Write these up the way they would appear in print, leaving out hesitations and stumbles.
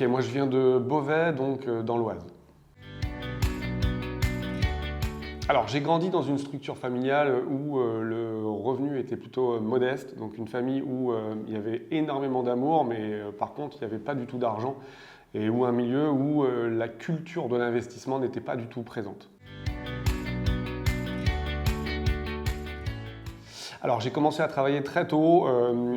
Ok, moi je viens de Beauvais, donc dans l'Oise. Alors j'ai grandi dans une structure familiale où le revenu était plutôt modeste, donc une famille où il y avait énormément d'amour, mais par contre il n'y avait pas du tout d'argent, et où un milieu où la culture de l'investissement n'était pas du tout présente. Alors j'ai commencé à travailler très tôt,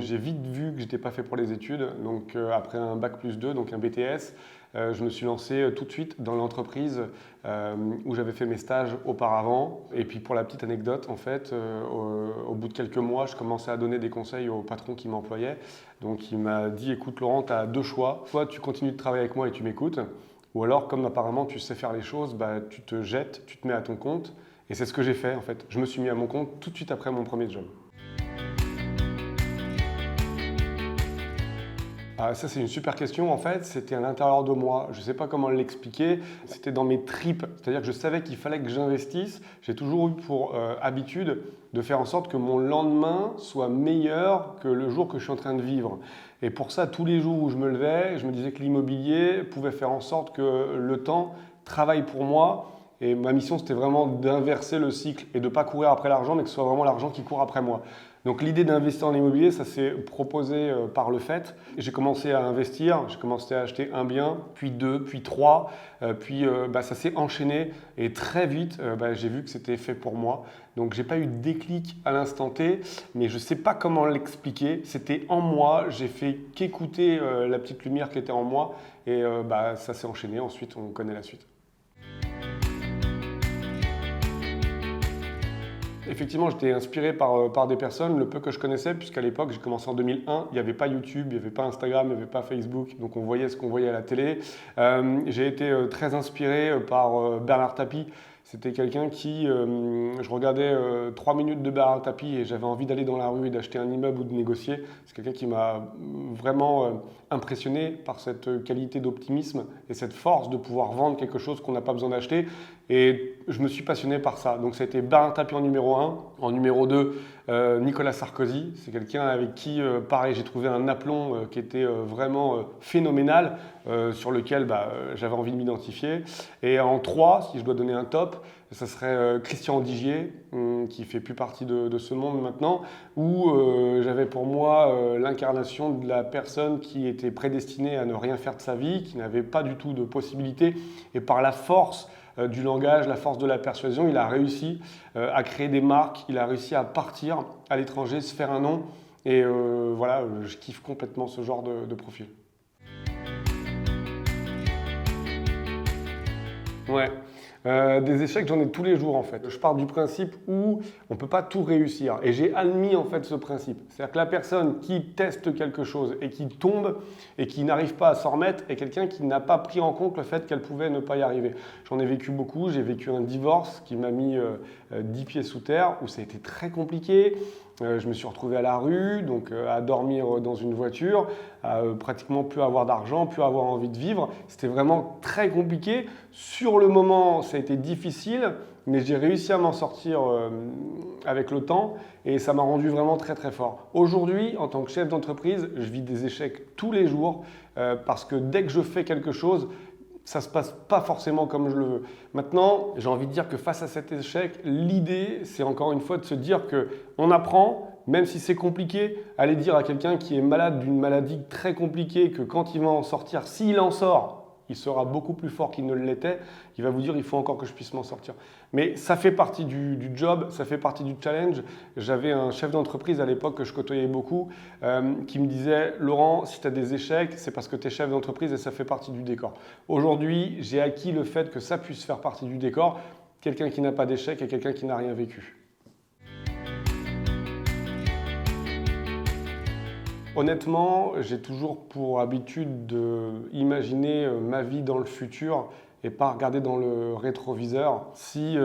j'ai vite vu que j'étais pas fait pour les études, donc après un bac+2, donc un BTS, je me suis lancé tout de suite dans l'entreprise où j'avais fait mes stages auparavant. Et puis pour la petite anecdote, en fait, au bout de quelques mois, je commençais à donner des conseils au patron qui m'employait. Donc il m'a dit, écoute Laurent, tu as deux choix, soit tu continues de travailler avec moi et tu m'écoutes, ou alors comme apparemment tu sais faire les choses, bah, tu te jettes, tu te mets à ton compte. Et c'est ce que j'ai fait en fait. Je me suis mis à mon compte tout de suite après mon premier job. Ah, ça c'est une super question en fait, c'était à l'intérieur de moi, je ne sais pas comment l'expliquer, c'était dans mes tripes, c'est-à-dire que je savais qu'il fallait que j'investisse, j'ai toujours eu pour habitude de faire en sorte que mon lendemain soit meilleur que le jour que je suis en train de vivre. Et pour ça, tous les jours où je me levais, je me disais que l'immobilier pouvait faire en sorte que le temps travaille pour moi. Et ma mission, c'était vraiment d'inverser le cycle et de ne pas courir après l'argent, mais que ce soit vraiment l'argent qui court après moi. Donc l'idée d'investir en immobilier, ça s'est proposé par le fait. J'ai commencé à investir, j'ai commencé à acheter un bien, puis deux, puis trois, puis ça s'est enchaîné et très vite, j'ai vu que c'était fait pour moi. Donc j'ai pas eu de déclic à l'instant T, mais je sais pas comment l'expliquer. C'était en moi, j'ai fait qu'écouter la petite lumière qui était en moi et ça s'est enchaîné. Ensuite, on connaît la suite. Effectivement, j'étais inspiré par des personnes, le peu que je connaissais, puisqu'à l'époque, j'ai commencé en 2001, il n'y avait pas YouTube, il n'y avait pas Instagram, il n'y avait pas Facebook, donc on voyait ce qu'on voyait à la télé. J'ai été très inspiré par Bernard Tapie. C'était quelqu'un qui, je regardais 3 minutes de Bernard Tapie et j'avais envie d'aller dans la rue et d'acheter un immeuble ou de négocier. C'est quelqu'un qui m'a vraiment impressionné par cette qualité d'optimisme et cette force de pouvoir vendre quelque chose qu'on n'a pas besoin d'acheter. Et je me suis passionné par ça. Donc ça a été Bernard Tapie en numéro 1. En numéro 2, Nicolas Sarkozy. C'est quelqu'un avec qui, pareil, j'ai trouvé un aplomb qui était vraiment phénoménal, sur lequel j'avais envie de m'identifier. Et en 3, si je dois donner un top, ça serait Christian Digier, qui fait plus partie de ce monde maintenant, où j'avais pour moi l'incarnation de la personne qui était prédestinée à ne rien faire de sa vie, qui n'avait pas du tout de possibilités, et par la force du langage, la force de la persuasion, il a réussi à créer des marques, il a réussi à partir à l'étranger, se faire un nom, et voilà, je kiffe complètement ce genre de profil. Ouais. Des échecs, j'en ai tous les jours en fait. Je pars du principe où on ne peut pas tout réussir. Et j'ai admis en fait ce principe. C'est-à-dire que la personne qui teste quelque chose et qui tombe et qui n'arrive pas à s'en remettre est quelqu'un qui n'a pas pris en compte le fait qu'elle pouvait ne pas y arriver. J'en ai vécu beaucoup. J'ai vécu un divorce qui m'a mis 10 pieds sous terre, où ça a été très compliqué. Je me suis retrouvé à la rue, donc à dormir dans une voiture, à pratiquement plus avoir d'argent, plus avoir envie de vivre. C'était vraiment très compliqué. Sur le moment, ça a été difficile, mais j'ai réussi à m'en sortir avec le temps et ça m'a rendu vraiment très très fort. Aujourd'hui, en tant que chef d'entreprise, je vis des échecs tous les jours parce que dès que je fais quelque chose, ça ne se passe pas forcément comme je le veux. Maintenant, j'ai envie de dire que face à cet échec, l'idée, c'est encore une fois de se dire qu'on apprend, même si c'est compliqué, aller dire à quelqu'un qui est malade d'une maladie très compliquée que quand il va en sortir, s'il en sort, il sera beaucoup plus fort qu'il ne l'était. Il va vous dire, il faut encore que je puisse m'en sortir. Mais ça fait partie du job, ça fait partie du challenge. J'avais un chef d'entreprise à l'époque que je côtoyais beaucoup qui me disait, Laurent, si tu as des échecs, c'est parce que tu es chef d'entreprise et ça fait partie du décor. Aujourd'hui, j'ai acquis le fait que ça puisse faire partie du décor. Quelqu'un qui n'a pas d'échec et quelqu'un qui n'a rien vécu. Honnêtement, j'ai toujours pour habitude d'imaginer ma vie dans le futur et pas regarder dans le rétroviseur. Si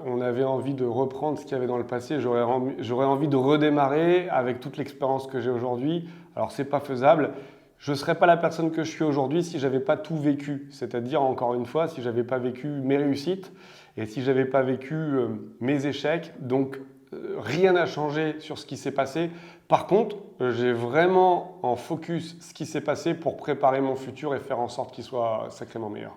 on avait envie de reprendre ce qu'il y avait dans le passé, j'aurais envie de redémarrer avec toute l'expérience que j'ai aujourd'hui. Alors c'est pas faisable. Je ne serais pas la personne que je suis aujourd'hui si je n'avais pas tout vécu. C'est-à-dire, encore une fois, si je n'avais pas vécu mes réussites et si je n'avais pas vécu mes échecs. Donc, rien n'a changé sur ce qui s'est passé. Par contre, j'ai vraiment en focus ce qui s'est passé pour préparer mon futur et faire en sorte qu'il soit sacrément meilleur.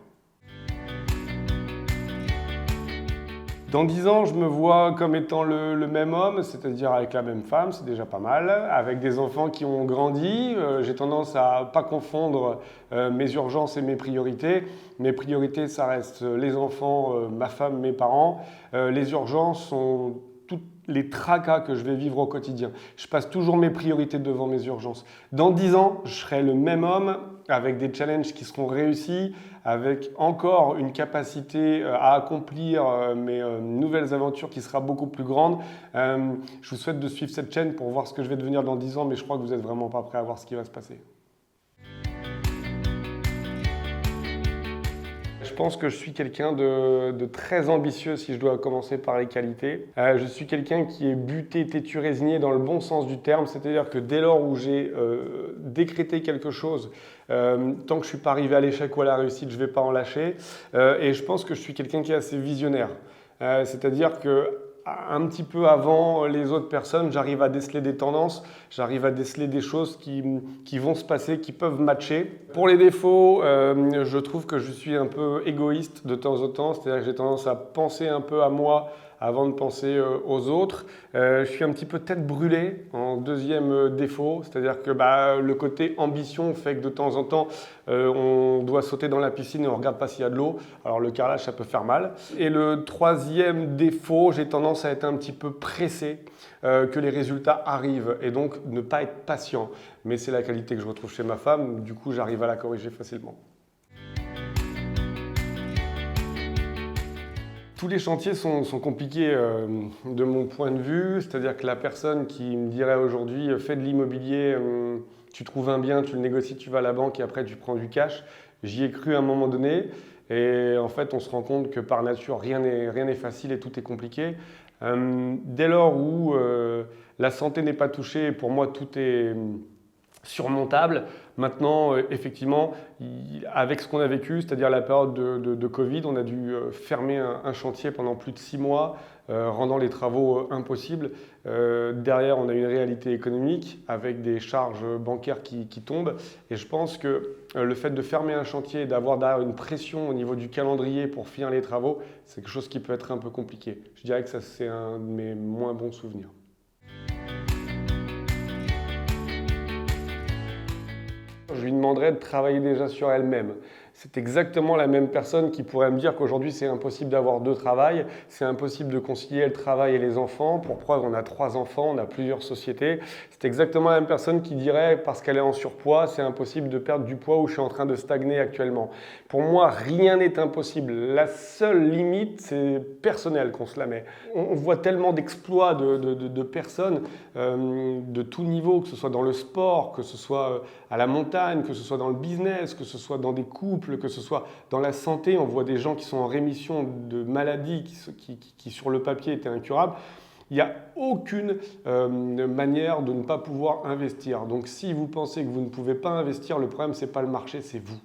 Dans 10 ans, je me vois comme étant le même homme, c'est-à-dire avec la même femme, c'est déjà pas mal, avec des enfants qui ont grandi. J'ai tendance à pas confondre mes urgences et mes priorités. Mes priorités, ça reste les enfants, ma femme, mes parents. Les urgences sont tous les tracas que je vais vivre au quotidien. Je passe toujours mes priorités devant mes urgences. Dans 10 ans, je serai le même homme avec des challenges qui seront réussis, avec encore une capacité à accomplir mes nouvelles aventures qui sera beaucoup plus grande. Je vous souhaite de suivre cette chaîne pour voir ce que je vais devenir dans 10 ans, mais je crois que vous n'êtes vraiment pas prêts à voir ce qui va se passer. Je pense que je suis quelqu'un de très ambitieux si je dois commencer par les qualités. Je suis quelqu'un qui est buté, têtu, résigné dans le bon sens du terme, c'est-à-dire que dès lors où j'ai décrété quelque chose, tant que je ne suis pas arrivé à l'échec ou à la réussite, je ne vais pas en lâcher. Et je pense que je suis quelqu'un qui est assez visionnaire. C'est-à-dire que un petit peu avant les autres personnes, j'arrive à déceler des tendances, j'arrive à déceler des choses qui vont se passer, qui peuvent matcher. Pour les défauts, je trouve que je suis un peu égoïste de temps en temps, c'est-à-dire que j'ai tendance à penser un peu à moi avant de penser aux autres. Je suis un petit peu tête brûlée en deuxième défaut, c'est-à-dire que le côté ambition fait que de temps en temps, on doit sauter dans la piscine et on ne regarde pas s'il y a de l'eau. Alors le carrelage, ça peut faire mal. Et le troisième défaut, j'ai tendance à être un petit peu pressé que les résultats arrivent et donc ne pas être patient. Mais c'est la qualité que je retrouve chez ma femme, du coup j'arrive à la corriger facilement. Tous les chantiers sont compliqués de mon point de vue, c'est-à-dire que la personne qui me dirait aujourd'hui « fais de l'immobilier, tu trouves un bien, tu le négocies, tu vas à la banque et après tu prends du cash », j'y ai cru à un moment donné et en fait on se rend compte que par nature rien n'est facile et tout est compliqué. Dès lors où la santé n'est pas touchée, pour moi tout est surmontable. Maintenant, effectivement, avec ce qu'on a vécu, c'est-à-dire la période de Covid, on a dû fermer un chantier pendant plus de 6 mois, rendant les travaux impossibles. Derrière, on a une réalité économique avec des charges bancaires qui tombent. Et je pense que le fait de fermer un chantier et d'avoir derrière une pression au niveau du calendrier pour finir les travaux, c'est quelque chose qui peut être un peu compliqué. Je dirais que ça, c'est un de mes moins bons souvenirs. Je lui demanderais de travailler déjà sur elle-même. C'est exactement la même personne qui pourrait me dire qu'aujourd'hui c'est impossible d'avoir 2 travails, c'est impossible de concilier le travail et les enfants. Pour preuve, on a 3 enfants, on a plusieurs sociétés. C'est exactement la même personne qui dirait parce qu'elle est en surpoids, c'est impossible de perdre du poids ou je suis en train de stagner actuellement. Pour moi, rien n'est impossible. La seule limite, c'est personnel qu'on se la met. On voit tellement d'exploits de personnes de tout niveau, que ce soit dans le sport, que ce soit à la montagne, que ce soit dans le business, que ce soit dans des couples, que ce soit dans la santé. On voit des gens qui sont en rémission de maladies qui sur le papier étaient incurables. Il n'y a aucune manière de ne pas pouvoir investir. Donc si vous pensez que vous ne pouvez pas investir, le problème, ce n'est pas le marché, c'est vous.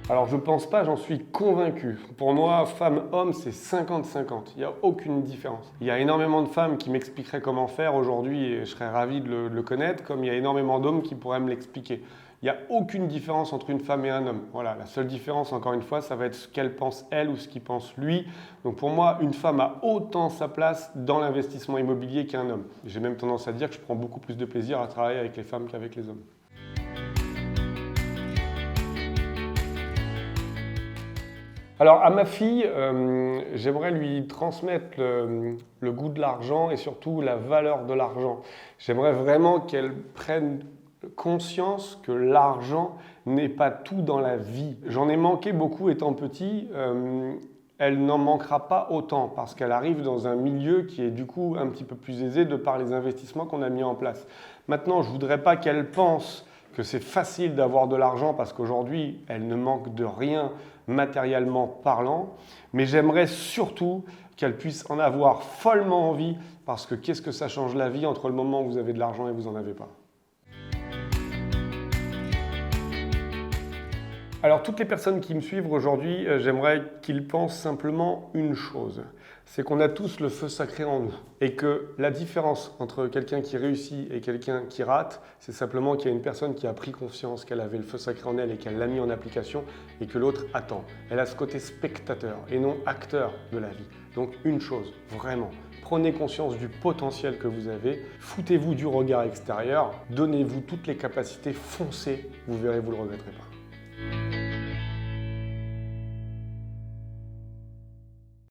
Alors je ne pense pas, j'en suis convaincu. Pour moi, femme-homme, c'est 50-50. Il n'y a aucune différence. Il y a énormément de femmes qui m'expliqueraient comment faire aujourd'hui et je serais ravi de le connaître, comme il y a énormément d'hommes qui pourraient me l'expliquer. Il n'y a aucune différence entre une femme et un homme. Voilà, la seule différence, encore une fois, ça va être ce qu'elle pense elle ou ce qu'il pense lui. Donc pour moi, une femme a autant sa place dans l'investissement immobilier qu'un homme. J'ai même tendance à dire que je prends beaucoup plus de plaisir à travailler avec les femmes qu'avec les hommes. Alors à ma fille, j'aimerais lui transmettre le goût de l'argent et surtout la valeur de l'argent. J'aimerais vraiment qu'elle prenne conscience que l'argent n'est pas tout dans la vie. J'en ai manqué beaucoup étant petit, elle n'en manquera pas autant parce qu'elle arrive dans un milieu qui est du coup un petit peu plus aisé de par les investissements qu'on a mis en place. Maintenant, je ne voudrais pas qu'elle pense que c'est facile d'avoir de l'argent parce qu'aujourd'hui, elle ne manque de rien matériellement parlant, mais j'aimerais surtout qu'elle puisse en avoir follement envie parce que qu'est-ce que ça change la vie entre le moment où vous avez de l'argent et vous n'en avez pas. Alors toutes les personnes qui me suivent aujourd'hui, j'aimerais qu'ils pensent simplement une chose. C'est qu'on a tous le feu sacré en nous. Et que la différence entre quelqu'un qui réussit et quelqu'un qui rate, c'est simplement qu'il y a une personne qui a pris conscience qu'elle avait le feu sacré en elle et qu'elle l'a mis en application et que l'autre attend. Elle a ce côté spectateur et non acteur de la vie. Donc une chose, vraiment, prenez conscience du potentiel que vous avez, foutez-vous du regard extérieur, donnez-vous toutes les capacités, foncez, vous verrez, vous ne le regretterez pas.